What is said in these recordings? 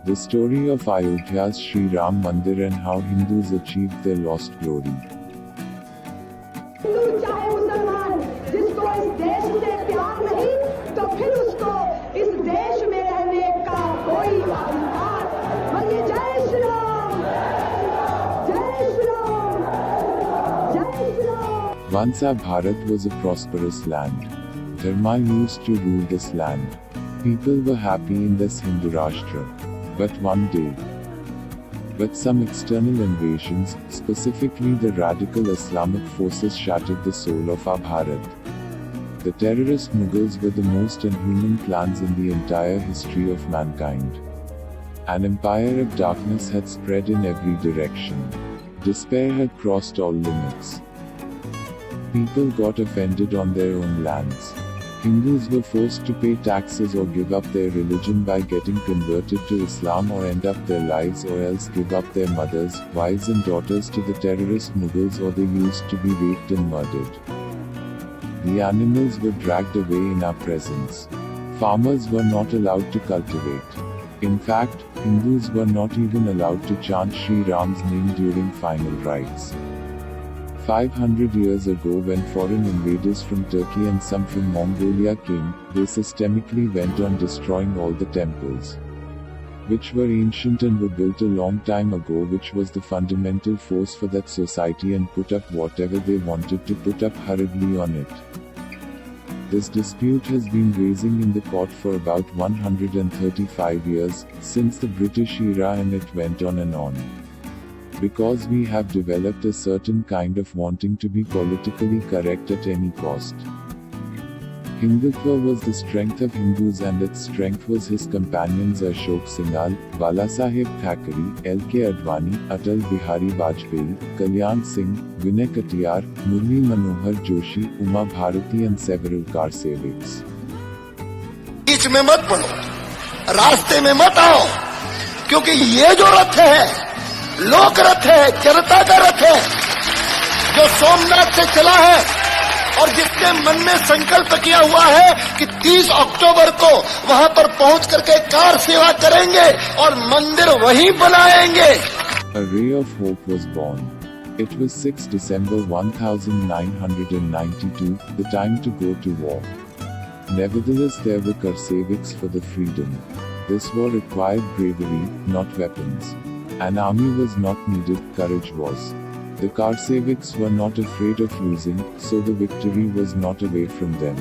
The story of Ayodhya's Sri Ram Mandir and how Hindus achieved their lost glory. Hindu चाहे मुसलमान, जिसको इस देश से प्यार नहीं, तो फिर उसको इस देश में रहने का कोई अधिकार। बोलिए जय श्री राम, जय श्री राम, जय Shri Ram. Once our Bharat was a prosperous land. Dharma used to rule this land. People were happy in this Hindu Rashtra. But one day, some external invasions, specifically the radical Islamic forces, shattered the soul of our Bharat. The terrorist Mughals were the most inhuman plans in the entire history of mankind. An empire of darkness had spread in every direction. Despair had crossed all limits. People got offended on their own lands. Hindus were forced to pay taxes or give up their religion by getting converted to Islam or end up their lives, or else give up their mothers, wives and daughters to the terrorist Mughals, or they used to be raped and murdered. The animals were dragged away in our presence. Farmers were not allowed to cultivate. In fact, Hindus were not even allowed to chant Sri Ram's name during final rites. 500 years ago, when foreign invaders from Turkey and some from Mongolia came, they systemically went on destroying all the temples, which were ancient and were built a long time ago, which was the fundamental force for that society, and put up whatever they wanted to put up hurriedly on it. This dispute has been raising in the court for about 135 years, since the British era, and it went on and on. Because we have developed a certain kind of wanting to be politically correct at any cost. Hindutva was the strength of Hindus, and its strength was his companions Ashok Singhal, Balasaheb Thackeray, L.K. Advani, Atal Bihari Vajpayee, Kalyan Singh, Vinay Katiyar, Murli Manohar Joshi, Uma Bharati and several car civics. बीच में मत पड़ो, रास्ते में मत आओ, क्योंकि ये जो रथ है लोक रथ है, जनता का रथ है, जो सोमनाथ से चला है, और जिसने मन में संकल्प किया हुआ है कि 30 अक्टूबर को वहां पर पहुंच करके कार सेवा करेंगे और मंदिर वहीं बनाएंगे। A ray of hope was born. It was 6 December 1992, the time to go to war. Nevertheless, there were Karseviks for the freedom. This war required bravery, not weapons. An army was not needed, courage was. The Karseviks were not afraid of losing, so the victory was not away from them.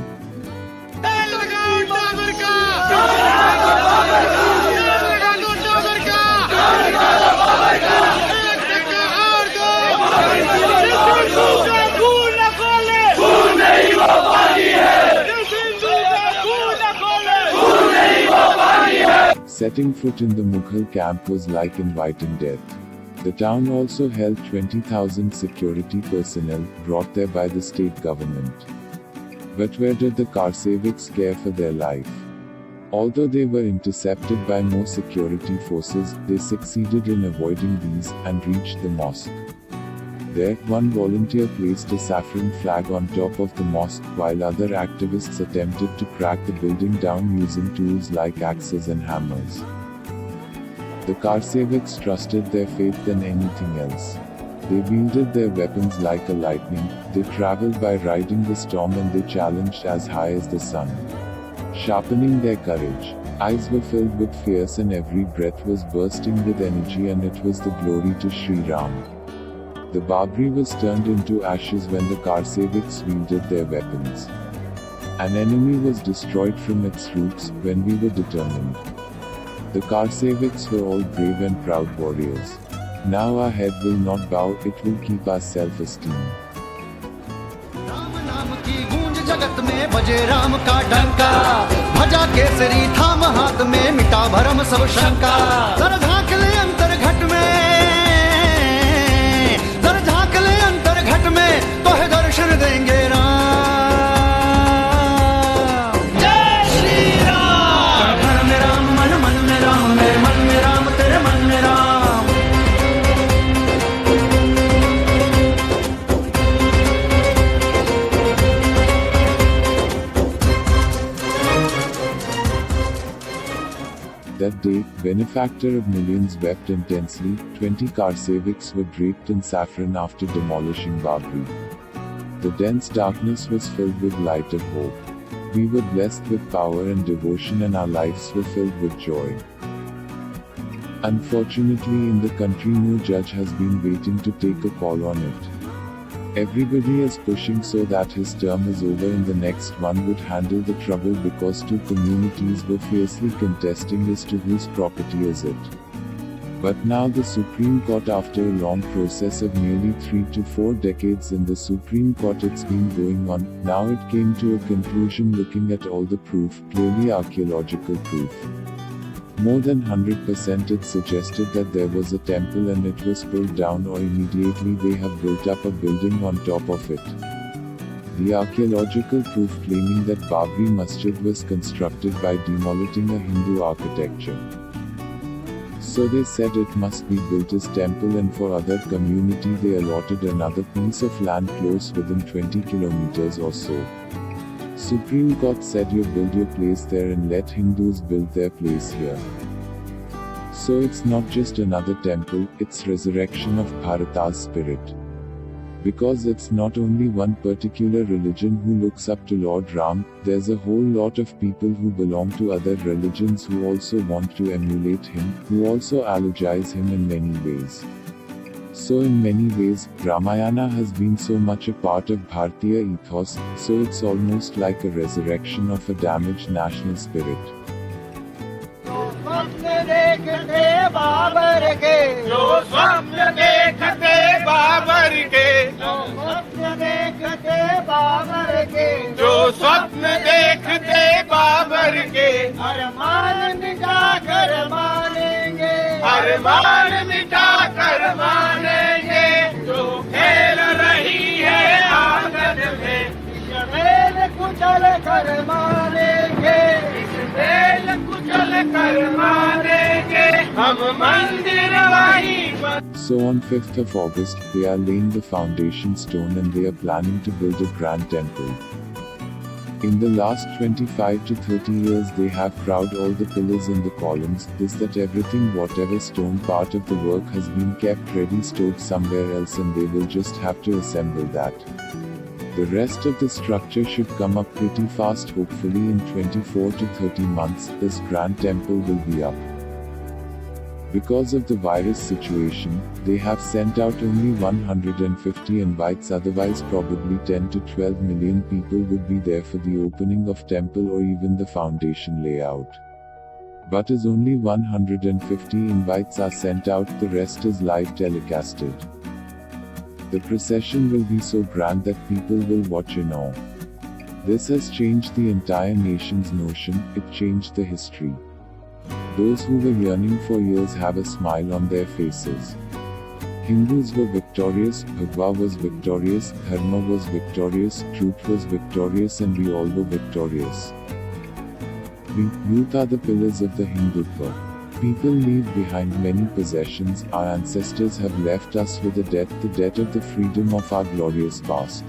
Setting foot in the Mughal camp was like inviting death. The town also held 20,000 security personnel, brought there by the state government. But where did the Karseviks care for their life? Although they were intercepted by more security forces, they succeeded in avoiding these, and reached the mosque. There, one volunteer placed a saffron flag on top of the mosque, while other activists attempted to crack the building down using tools like axes and hammers. The Karseviks trusted their faith than anything else. They wielded their weapons like a lightning, they traveled by riding the storm, and they challenged as high as the sun, sharpening their courage. Eyes were filled with fear, and every breath was bursting with energy, and it was the glory to Sri Ram. The Babri was turned into ashes when the Karseviks wielded their weapons. An enemy was destroyed from its roots, when we were determined. The Karseviks were all brave and proud warriors. Now our head will not bow, it will keep our self-esteem. Ram नाम की गूंज जगत में बजे राम का डंका, भजा केसरी थाम हाथ में मिटा भरम सब शंका। जरा झांक ले अंतर घट में, जरा झांक ले अंतर घट में, तो है दर्शन देंगे राम। जय श्री राम। मन में राम, मन मन में राम, मेरे मन में राम, तेरे मन में Ram. That day, benefactor of millions wept intensely. 20 Karsaviks were draped in saffron after demolishing Babri. The dense darkness was filled with light of hope. We were blessed with power and devotion, and our lives were filled with joy. Unfortunately, in the country, no judge has been waiting to take a call on it. Everybody is pushing so that his term is over and the next one would handle the trouble, because two communities were fiercely contesting as to whose property is it. But now the Supreme Court, after a long process of nearly 3 to 4 decades in the Supreme Court, it's been going on, now it came to a conclusion looking at all the proof, clearly archaeological proof. More than 100% it suggested that there was a temple and it was pulled down, or immediately they have built up a building on top of it. The archaeological proof claiming that Babri Masjid was constructed by demolishing a Hindu architecture. So they said it must be built as temple, and for other community they allotted another piece of land close within 20 kilometers or so. Supreme Court said you build your place there and let Hindus build their place here. So it's not just another temple, it's resurrection of Bharata's spirit. Because it's not only one particular religion who looks up to Lord Ram, there's a whole lot of people who belong to other religions who also want to emulate him, who also eulogize him in many ways. So in many ways, Ramayana has been so much a part of Bharatiya ethos, so it's almost like a resurrection of a damaged national spirit. स्वप्न देखते बाबर के, जो स्वप्न देखते बाबर के, जो स्वप्न देखते बाबर के, जो स्वप्न देखते बाबर के, अरमान मिटा कर मानेंगे, अरमान मिटा कर मानेंगे, जो खेल रही है आंगन में, इस मेल कुचल कर मानेंगे, इस मेल कुचल कर मानेंगे, हम मंदिर वही। So on 5th of August, they are laying the foundation stone and they are planning to build a grand temple. In the last 25 to 30 years they have crowded all the pillars and the columns, this that everything, whatever stone part of the work has been kept ready, stored somewhere else, and they will just have to assemble that. The rest of the structure should come up pretty fast. Hopefully in 24 to 30 months, this grand temple will be up. Because of the virus situation, they have sent out only 150 invites, otherwise probably 10 to 12 million people would be there for the opening of temple or even the foundation layout. But as only 150 invites are sent out, the rest is live telecasted. The procession will be so grand that people will watch in awe. This has changed the entire nation's notion, it changed the history. Those who were yearning for years have a smile on their faces. Hindus were victorious, Bhagwa was victorious, Dharma was victorious, truth was victorious, and we all were victorious. We, youth, are the pillars of the Hindutva. People leave behind many possessions, our ancestors have left us with a debt, the debt of the freedom of our glorious past.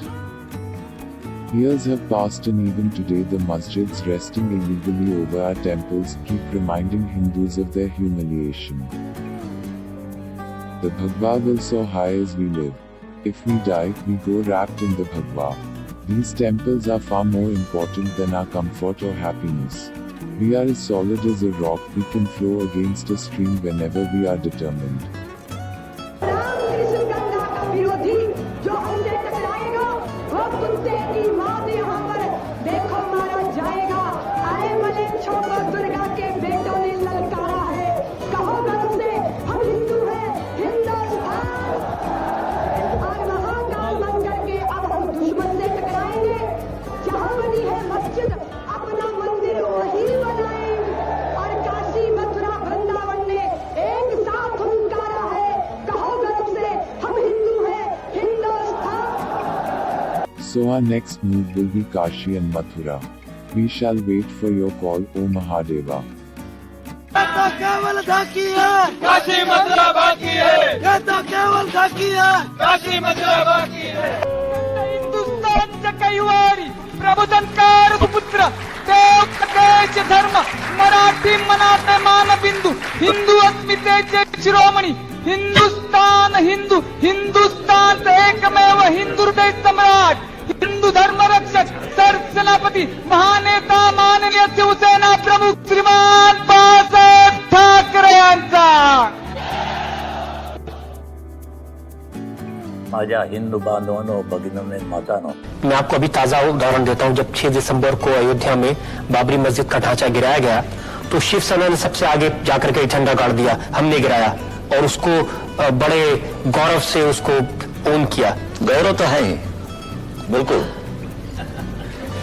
Years have passed and even today the masjids resting illegally over our temples keep reminding Hindus of their humiliation. The Bhagwa will soar high as we live. If we die, we go wrapped in the Bhagwa. These temples are far more important than our comfort or happiness. We are as solid as a rock, we can flow against a stream whenever we are determined. Ram Krishna Ganga का विरोधी जो हमसे टकराएगा, वो कुत्ते की मौत यहाँ पर देखो मारा जाएगा। आए मलेच्छों को दुर्गा के बेटों ने ललकारा है, कहो गर्व से हम हिंदू हैं, हिंदुस्तान। और महाकाल मंदिर के अब हम दुश्मन से टकराएंगे, जहाँ बनी है मस्जिद अपना मंदिर वही बनाएंगे। और काशी मथुरा वृंदावन ने एक साथ हुंकारा है, कहो गर्व से हम हिंदू हैं, Hindustan. So our next move will be Kashi and Mathura. We shall wait for your call, O Mahadeva. तो केवल झांकी है, काशी मथुरा बाकी है, ये तो केवल झांकी है, काशी मथुरा बाकी है। हिंदुस्तानचा कैवारी प्रबोधनकार पुत्र देव देश धर्म मराठी मनाते मान बिंदू हिंदू अस्मितेचे शिरोमणी हिंदुस्तान हिंदू हिंदुस्तान एकमेव हिंदू हृदय सम्राट हिंदू धर्म रक्षक सरसेनापती महानेता माननीय शिवसेना प्रमुख श्रीमान बाळासाहेब ठाकरे यांचा माझ्या हिंदू बांधवांनो भगिनींनो आणि मातांनो, मैं आपको अभी ताजा उदाहरण देता हूं। जब 6 दिसंबर को अयोध्या में बाबरी मस्जिद का ढांचा गिराया गया तो शिवसेना ने सबसे आगे जाकर के झंडा गाड़ दिया, हमने गिराया और उसको बड़े गौरव से उसको ओन किया। गौरव तो है ही, बिल्कुल,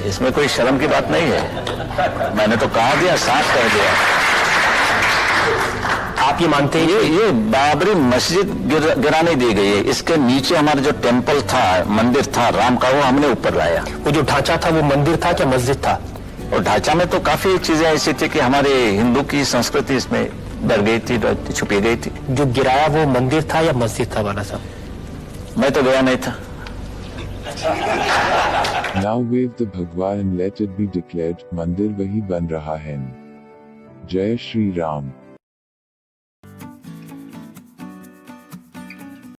इसमें कोई शर्म की बात नहीं है। मैंने तो कहा दिया, साफ कर दिया। आप ये मानते हैं ये बाबरी मस्जिद गिराने दी गई है, इसके नीचे हमारा जो टेम्पल था, मंदिर था राम का, वो हमने ऊपर लाया। वो जो ढांचा था वो मंदिर था क्या मस्जिद था? और ढांचा में तो काफी चीजें ऐसी थी कि हमारे हिंदू की संस्कृति इसमें डर गई थी, छुपी गई थी। जो गिराया वो मंदिर था या मस्जिद था बाला साहब? मैं तो गया नहीं था। Now wave the Bhagwa and let it be declared, मंदिर वही बन रहा है। जय श्री राम।